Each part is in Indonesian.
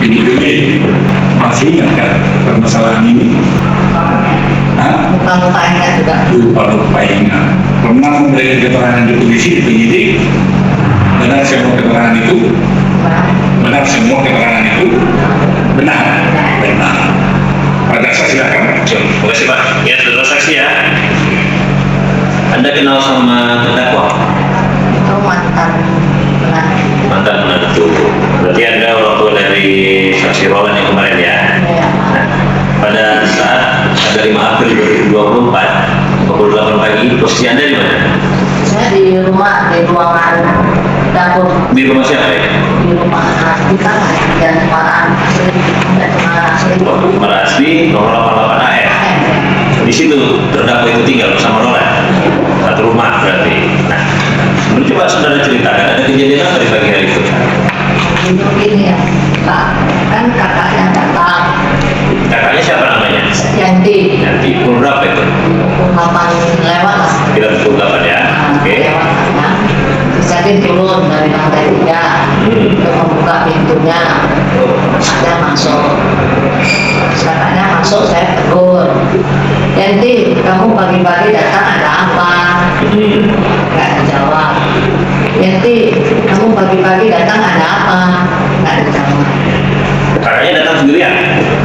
Ini masih ingat kan permasalahan ini? Lupa ingat juga. Lupa ingat. Pernah memberi keterangan di polisi, di penyidik. Benar semua keterangan itu? Benar semua keterangan itu? Benar. Benar. Pada saksi silakan. Terima kasih Pak. Ya, saudara saksi ya. Anda kenal sama terdakwa? Itu mantan menantu. Mantan menantu. Berarti Anda orang tua dari saksi Roland yang kemarin ya? Ya. Nah, pada saat ada 5 April 2024 pukul 8 pagi, posisi Anda di mana? Saya di rumah, di ruangan dapur. Di rumah siapa ya? Di rumah kita lah, dan rumah asli. Rumah asli nomor 88 AF. Di situ terdakwa itu tinggal bersama Roland. Satu rumah berarti. Nah, sebelum coba saudara ceritakan ada kejadian apa di pagi hari itu? Itu gini ya, Pak, kan kakaknya datang. Kakaknya siapa namanya? Yanti. Nanti pukul berapa itu? Pukul 8 lewat lah. Kira pukul 8 ya? Oke. Lewat ya. Terus Yanti turun dari lantai 3 untuk membuka pintunya. Kakaknya masuk. Kakaknya masuk, saya tegur. Yanti, kamu pagi-pagi datang ada apa? Nggak dijawab. Yanti, kamu pagi-pagi datang ada apa? Nggak dijawab. Kakaknya datang sendirian?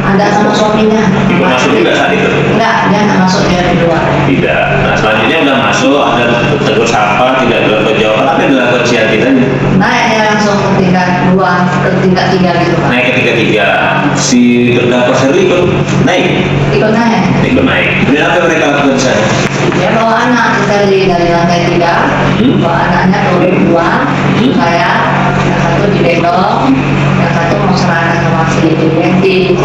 Ada sama suaminya. Ikut masuk juga saat itu? Enggak, dia nggak masuk, dia di luar. Tidak. Nah, selanjutnya udah masuk, ada tegur sapa, tidak dilakukan jawaban, apa yang dilakukan si Yanti tadi? Naiknya langsung ke tingkat 2, ke tingkat 3 gitu Pak. Naik ke tiga. Si terdakwa sendiri ikut naik? Ikut naik. Ikut naik. Kemudian apa yang mereka lakukan saya? Dia bawa anak dari lantai 3, bawa anaknya turun 2, saya yang satu digendong, yang satu mau serahkan sama si Yanti.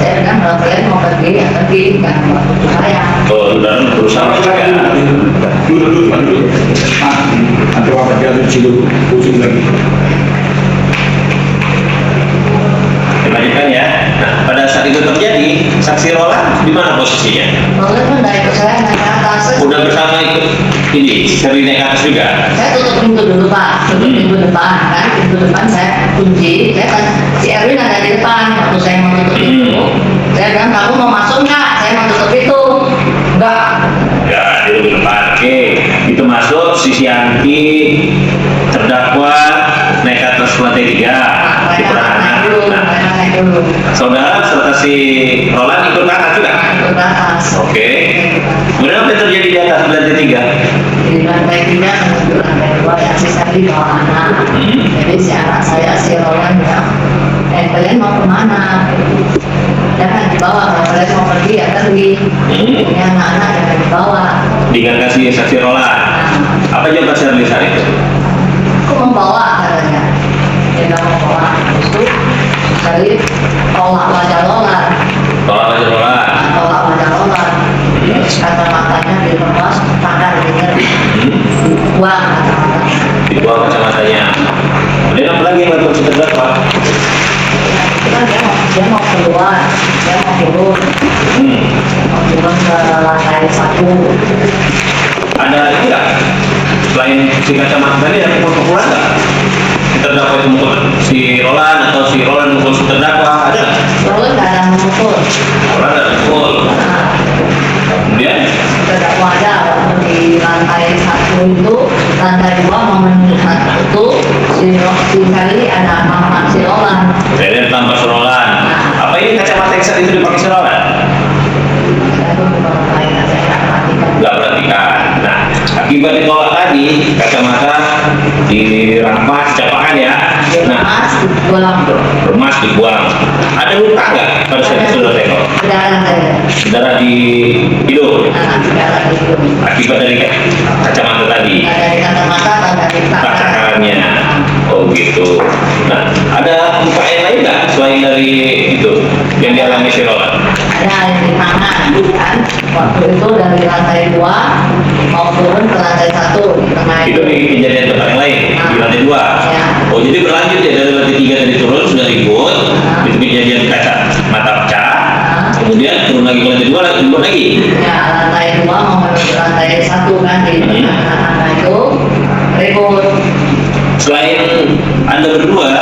Saya bilang kalau kalian mau pergi ya pergi, jangan waktu saya. Oh, dan berusaha juga. Dulu. Nanti apa dia dulu pusing lagi. Dilanjutkan ya. Nah, pada saat itu terjadi, saksi Roland di mana posisinya? Kalau kan dari ikut saya naik ke atas. Udah bersama ikut ini, sering naik ke atas juga. Saya tutup pintu dulu Pak, tutup pintu depan kan, pintu depan saya kunci. Saya kan si Erwin ada di depan waktu saya mau tutup pintu. Saya bilang kamu mau masuk nggak? Saya mau tutup pintu. Enggak. Ya, di depan. Oke, itu masuk si Yanti terdakwa naik ke atas lantai 3 di perangan. Naik dulu. Saudara serta si Roland ikut ke atas juga. Ikut ke atas. Oke. Kemudian apa yang terjadi di atas lantai 3? Di lantai 3 menuju lantai 2 yang si Sally bawa anak. Jadi si anak saya si Roland bilang, kalian mau kemana? Jangan dibawa, kalau kalian mau pergi ya pergi. Ini anak-anak jangan dibawa. Dengan kasih saksi Roland. Apa jawaban Shirley saat itu? Aku mau bawa katanya. Dia nggak mau bawa. Terus itu Sally tolak wajah Roland. Tolak aja Roland. Tolak wajah Roland. Terus kacamatanya dilepas, tangan dibuang kacamatanya. Dibuang kacamatanya. Kemudian apa lagi yang dilakukan si terdakwa? Kan dia mau keluar, dia mau turun ke lantai 1. Ada ini enggak? Selain si kacamata tadi ada pukul-pukulan enggak? Si terdakwa itu mukul si Roland atau si Roland mukul si terdakwa, ada nggak? Roland nggak ada memukul. Roland ada mukul. Nah, Kemudian terdakwa ada waktu di lantai 1 itu, lantai 2 mau menuju lantai itu, si Sally ada mama si Roland. kemudian tanpa si Roland. Apa ini kacamata yang saat itu dipakai si Roland? Saya tuh bukan lain, saya nggak perhatikan. Nggak perhatikan. Nah, akibat ditolak tadi, kacamata dirampas, dicapakan ya. Nah, Mas, dibuang. remas dibuang. Ada luka nggak pada saat itu saudara tengok? Berdarah saya. Darah di hidung Darah di hidung. akibat dari kacamata tadi. Dari kacamata atau dari Takarannya. Oh gitu. Nah, ada luka yang lain nggak selain dari itu yang dialami si Roland? Ada di tangan kan, waktu itu dari lantai 2 mau turun ke lantai 1 di tengah Itu di kejadian tempat yang lain di lantai 2. Ya. Oh jadi berlanjut ya dari lantai 3 tadi turun sudah ribut, itu kejadian kaca mata pecah, kemudian turun lagi ke lantai 2 lagi ribut lagi. Ya, lantai 2 mau menuju lantai 1 kan di tengah-tengah itu ribut. Selain Anda berdua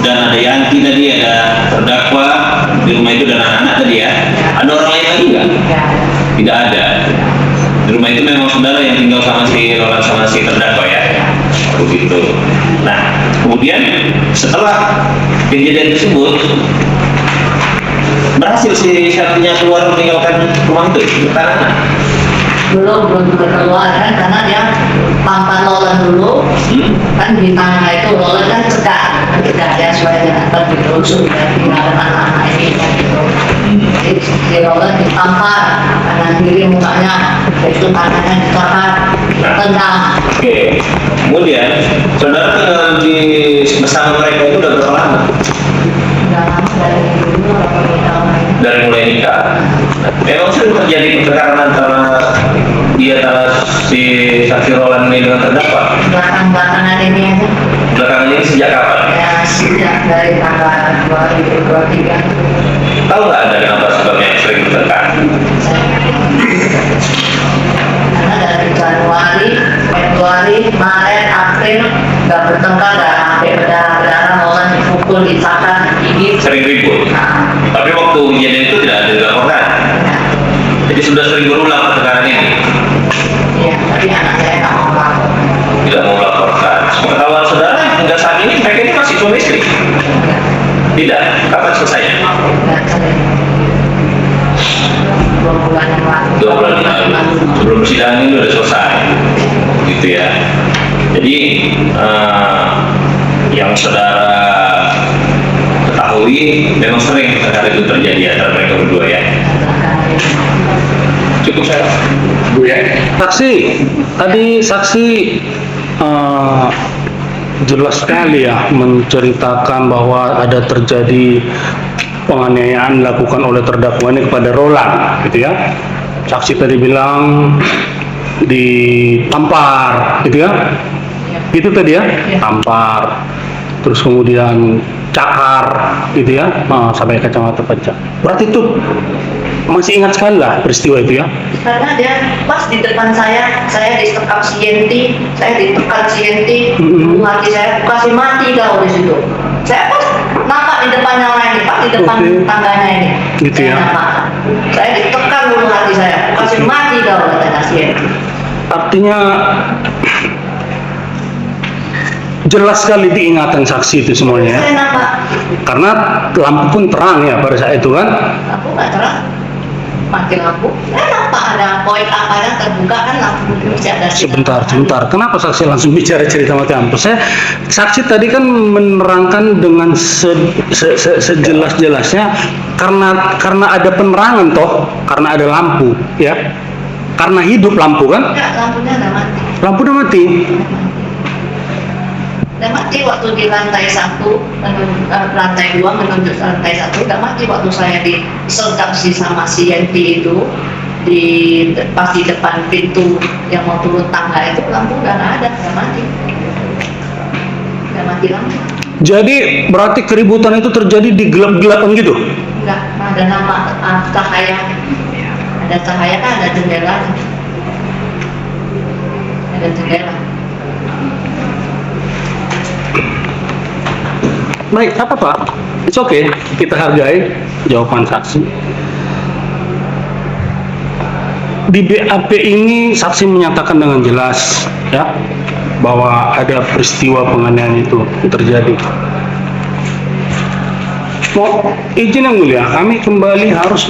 dan ada Yanti tadi si terdakwa ya. Begitu. Nah, kemudian setelah kejadian tersebut berhasil si Syarifnya keluar meninggalkan rumah itu tahanan. belum keluar kan, karena dia tanpa lolan dulu kan di tangga itu lolan kan cegah ya supaya jangan tergerusuk dan tinggalkan anak-anak ini kan gitu. Jadi si lolan ditampar kanan kiri mukanya, itu tangannya ditampar, tendang. Oke. Kemudian saudara tinggal di bersama mereka itu udah berapa lama? Udah lama dari dulu atau Dari mulai nikah. Memang sering terjadi pertengkaran antara si saksi Roland ini dengan terdakwa. belakang-belakangan ini aja. Belakangan ini sejak kapan? Ya sejak dari tanggal 2023. Tahu nggak ada kenapa sebabnya sering bertengkar? Karena dari Januari, Februari, Maret, April nggak bertengkar, nggak sampai berdarah-darah, orang dipukul, dicakar, digigit. Sering ribut. Nah, Tapi waktu kejadian itu tidak ada dilaporkan. Jadi sudah sering berulang pertengkaran ini. iya, tapi anak saya nggak mau lapor. Tidak mau melaporkan. Pengetahuan saudara hingga saat ini mereka ini masih suami istri. Tidak. Kapan selesainya? Nggak sering. 2 bulan yang lalu. 2 bulan yang lalu. Sebelum sidang ini sudah selesai. Gitu ya. Jadi yang saudara ketahui memang sering perkara itu terjadi antara mereka berdua ya. Cukup saya. Bu ya. Saksi, tadi saksi jelas sekali ya menceritakan bahwa ada terjadi penganiayaan dilakukan oleh terdakwa ini kepada Roland, gitu ya. Saksi tadi bilang ditampar, gitu ya. Itu tadi ya, tampar. Terus kemudian cakar, gitu ya, sampai kacamata pecah. Berarti itu masih ingat sekali lah peristiwa itu ya. Karena dia pas di depan saya disekap si Yenti, saya ditekan si Yenti, hati saya kasih mati kau di situ. Saya pas nampak di depannya orang ini, pas di depan tangganya ini. Gitu Saya ya. nampak. Saya ditekan dulu hati saya, kasih mati kau kata si Yenti. Artinya jelas sekali diingatan saksi itu semuanya ya. Saya nampak, Karena lampu pun terang ya pada saat itu kan. aku nggak terang, mati lampu. Saya nampak ada poin apa yang terbuka kan lampu bisa ada. Sebentar. Kenapa saksi langsung bicara cerita mati lampu? Saksi tadi kan menerangkan dengan sejelas-jelasnya karena ada penerangan toh, karena ada lampu ya. Karena hidup lampu kan? Enggak, lampunya udah mati. Lampu udah mati. Udah mati waktu di lantai 1, lantai 2 menunjuk lantai 1, udah mati waktu saya disergap sama si Yenti itu pas di depan pintu yang mau turun tangga itu lampu udah nggak ada, udah mati lampu. Jadi berarti keributan itu terjadi di gelap-gelapan gitu? Enggak, ada nama cahaya, ada cahaya kan, ada jendela. Baik, apa Pak? It's okay, kita hargai jawaban saksi. Di BAP ini saksi menyatakan dengan jelas ya bahwa ada peristiwa penganiayaan itu terjadi. Mau izin yang mulia, kami kembali harus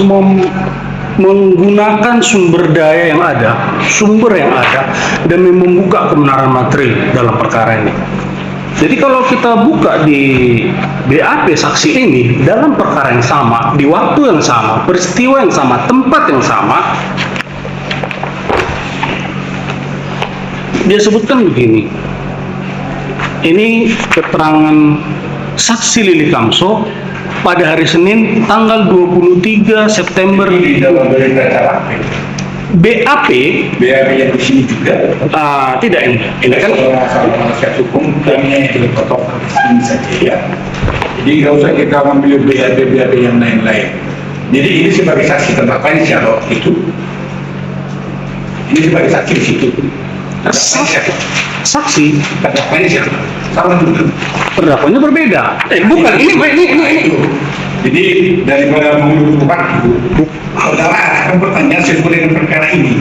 menggunakan sumber daya yang ada, sumber yang ada demi membuka kebenaran material dalam perkara ini. Jadi kalau kita buka di BAP saksi ini dalam perkara yang sama, di waktu yang sama, peristiwa yang sama, tempat yang sama, dia sebutkan begini. Ini keterangan saksi Lili Kamso pada hari Senin tanggal 23 September Di dalam berita acara BAP BAP yang di sini juga. tidak ini kan Sama penasihat hukum kami yang potong ini saja ya. Jadi nggak usah kita ambil BAP yang lain-lain. Jadi ini sebagai saksi terdakwa ini siapa itu? Ini sebagai saksi di situ. saksi Terdakwa ini siapa? Sama juga. perdakwanya berbeda. Bukan ini. Jadi daripada mengumpulkan itu, saudara akan bertanya sesuai dengan perkara ini.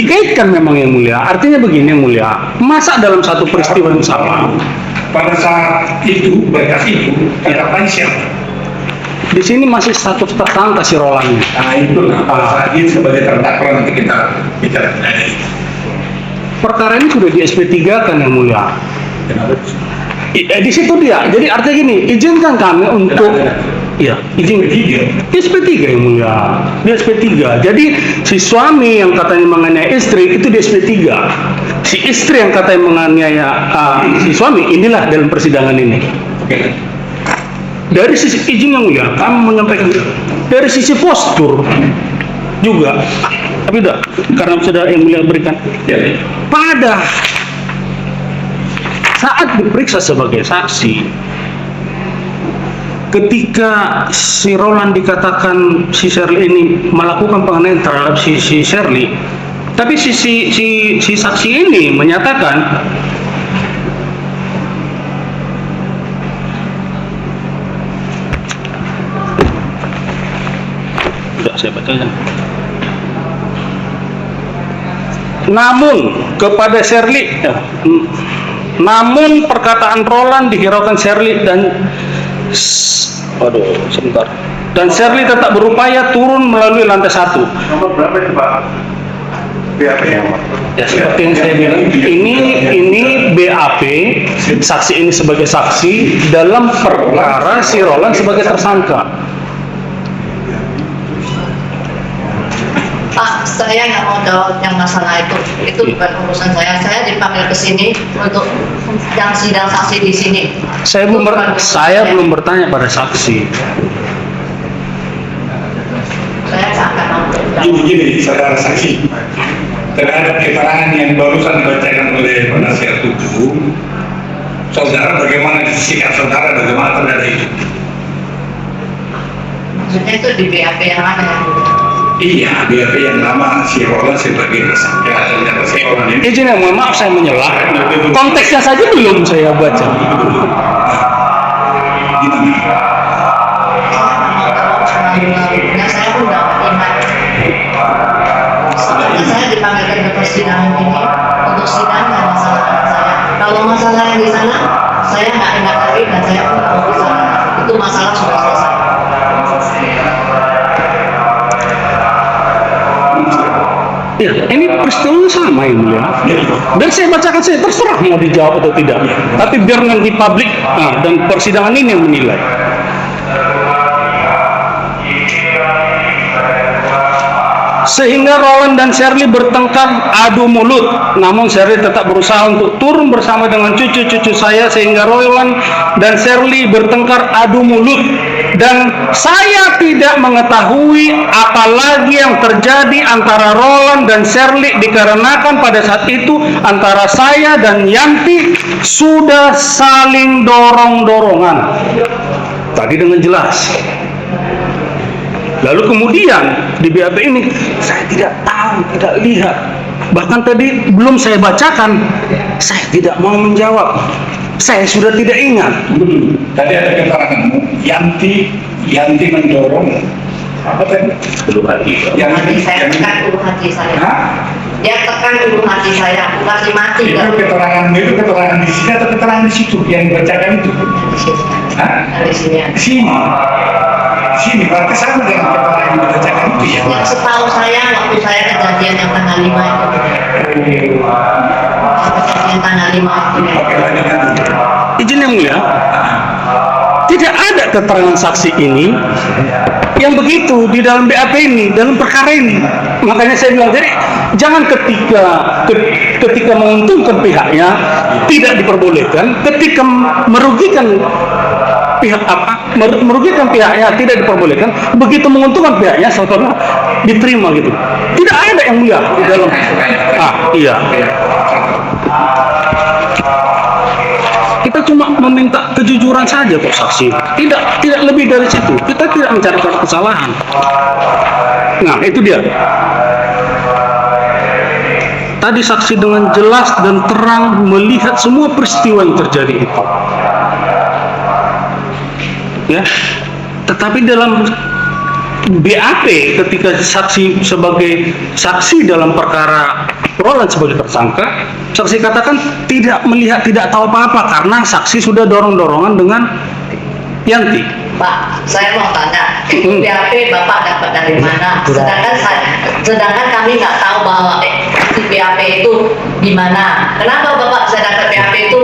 dikaitkan memang yang mulia. Artinya begini yang mulia, masa dalam satu peristiwa yang sama Pada saat itu, berkas itu, kata siapa? di sini masih status tersangka si Roland. Nah itulah, pada saat ini sebagai terdakwa nanti kita bicara. Perkara ini sudah di SP3 kan yang mulia. Kenapa? Di situ dia. Jadi artinya gini, izinkan kami untuk iya, izin di SP3 yang mulia. Di SP3. Jadi si suami yang katanya menganiaya istri itu di SP3. Si istri yang katanya menganiaya si suami inilah dalam persidangan ini. Oke. Dari sisi izin yang mulia, kami menyampaikan dari sisi postur juga. Tapi tidak, karena sudah yang mulia berikan. Jadi, Pada saat diperiksa sebagai saksi, ketika si Roland dikatakan si Shirley ini melakukan penganiayaan terhadap si Shirley, tapi si saksi ini menyatakan tidak, saya bacanya. Namun kepada Shirley, namun perkataan Roland dihiraukan Shirley dan sebentar. Dan Shirley tetap berupaya turun melalui lantai 1. nomor berapa itu Pak? BAP yang Ya seperti yang saya bilang, ini BAP, saksi ini sebagai saksi dalam perkara si Roland sebagai tersangka. Pak, saya nggak mau jawab yang masalah itu. Itu bukan urusan saya. Saya dipanggil ke sini untuk sidang saksi di sini. Saya belum bertanya pada saksi. Saya nggak akan mau jawab. Gini, saudara saksi, terhadap keterangan yang barusan dibacakan oleh penasihat hukum, saudara bagaimana sikap saudara bagaimana terhadap itu? Maksudnya itu di BAP yang mana yang Iya, BAP yang lama si Roland sebagai tersangka, ternyata si Roland ini Izin yang mohon maaf saya menyelah. Konteksnya saja belum saya baca. gimana? lalu-lalunya saya pun nggak ingat. Soalnya saya dipanggilkan ke persidangan ini untuk sidang dan masalah anak saya. Kalau masalah yang di sana, saya nggak ingat lagi dan saya pun tahu di sana. Itu masalah sudah selesai. Ya, ini peristiwanya sama ini ya. Dan saya bacakan, saya terserah mau dijawab atau tidak. Tapi biar nanti publik dan persidangan ini yang menilai. Sehingga Roland dan Shirley bertengkar adu mulut. Namun Shirley tetap berusaha untuk turun bersama dengan cucu-cucu saya, sehingga Roland dan Shirley bertengkar adu mulut. Dan saya tidak mengetahui apalagi yang terjadi antara Roland dan Shirley, dikarenakan pada saat itu antara saya dan Yanti sudah saling dorong-dorongan. Tadi dengan jelas. Lalu kemudian di BAP ini saya tidak tahu, tidak lihat. Bahkan tadi belum saya bacakan, saya tidak mau menjawab. Saya sudah tidak ingat. Tadi ada keteranganmu, Yanti mendorong apa tadi? Belum hati. Saya tekan ulu hati saya. Hah? Dia tekan ulu hati saya, bukan mati Itu kan? keteranganmu itu keterangan di sini atau keterangan di situ yang dibacakan itu? Hah? Dari sini. Di sini. Sini berarti sama dengan keterangan yang dibacakan itu ya. Yang setahu saya waktu saya kejadian yang tanggal 5 itu. Kejadian tanggal 5 itu. Oke, lanjutkan. Izin yang mulia, tidak ada keterangan saksi ini yang begitu di dalam BAP ini, dalam perkara ini. Makanya saya bilang, jadi jangan ketika menguntungkan pihaknya tidak diperbolehkan, ketika merugikan pihak merugikan pihaknya tidak diperbolehkan, begitu menguntungkan pihaknya setelah diterima gitu. Tidak ada yang mulia di dalam. Iya. Kita cuma meminta kejujuran saja kok saksi. Tidak lebih dari situ. Kita tidak mencarikan kesalahan. Nah, itu dia. Tadi saksi dengan jelas dan terang melihat semua peristiwa yang terjadi itu. Ya. Tetapi dalam BAP ketika saksi sebagai saksi dalam perkara Roland sebagai tersangka, saksi katakan tidak melihat, tidak tahu apa-apa karena saksi sudah dorong-dorongan dengan Yanti. Pak, saya mau tanya, itu BAP Bapak dapat dari mana? Sedangkan kami nggak tahu bahwa si BAP itu di mana. Kenapa Bapak bisa dapat BAP itu?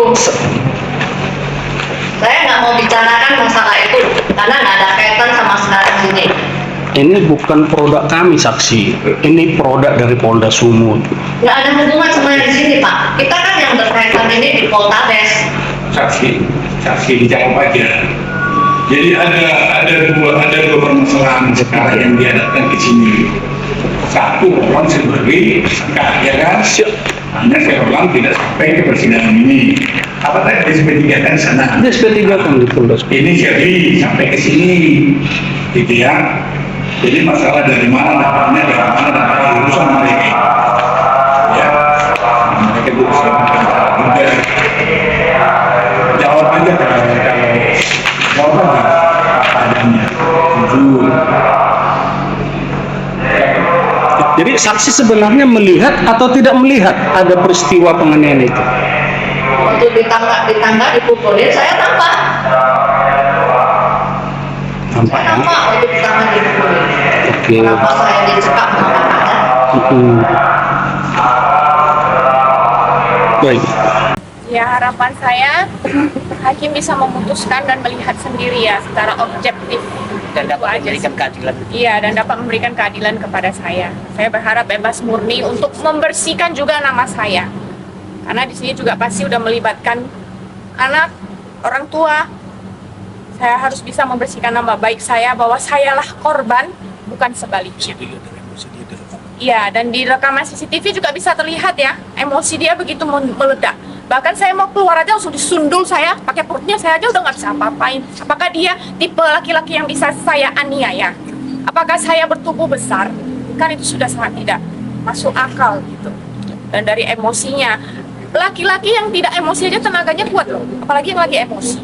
Saya nggak mau bicarakan masalah itu karena nggak ada kaitan sama sekarang sini. Ini bukan produk kami saksi, ini produk dari Polda Sumut. Nggak ada hubungan sama yang di sini Pak. Kita kan yang berkaitan ini di Poltabes. Saksi dijawab aja. Jadi ada dua permasalahan sekarang yang dihadapkan ke sini. Satu, orang sebagai tersangka, ya kan? Hanya saya ulang tidak sampai ke persidangan ini. Apa tadi SP3 kan sana? Ada SP3 kan di Polda Sumut. Ini jadi sampai ke sini, gitu ya. Jadi masalah dari mana dapatnya, dari mana dapatnya urusan mereka. Ya, mereka itu juga jawab aja kalau jawab aja apa adanya. Jujur. Jadi saksi sebenarnya melihat atau tidak melihat ada peristiwa penganiayaan itu? Waktu ditangkap dipukulin, saya tampak. Nampak Saya ya? tampak waktu ditangkap dipukulin. Oke. Kenapa saya dicekap mengatakan? Baik. Ya, harapan saya hakim bisa memutuskan dan melihat sendiri ya secara objektif dan dapat memberikan keadilan. Iya, dan dapat memberikan keadilan kepada saya. Saya berharap bebas murni untuk membersihkan juga nama saya. Karena di sini juga pasti udah melibatkan anak, orang tua. Saya harus bisa membersihkan nama baik saya bahwa sayalah korban, bukan sebaliknya. Iya, dan di rekaman CCTV juga bisa terlihat ya, emosi dia begitu meledak. Bahkan saya mau keluar aja langsung disundul saya, pakai perutnya saya aja udah nggak bisa apa-apain. Apakah dia tipe laki-laki yang bisa saya aniaya? Apakah saya bertubuh besar? Kan itu sudah sangat tidak masuk akal gitu. Dan dari emosinya, laki-laki yang tidak emosi aja tenaganya kuat loh, apalagi yang lagi emosi.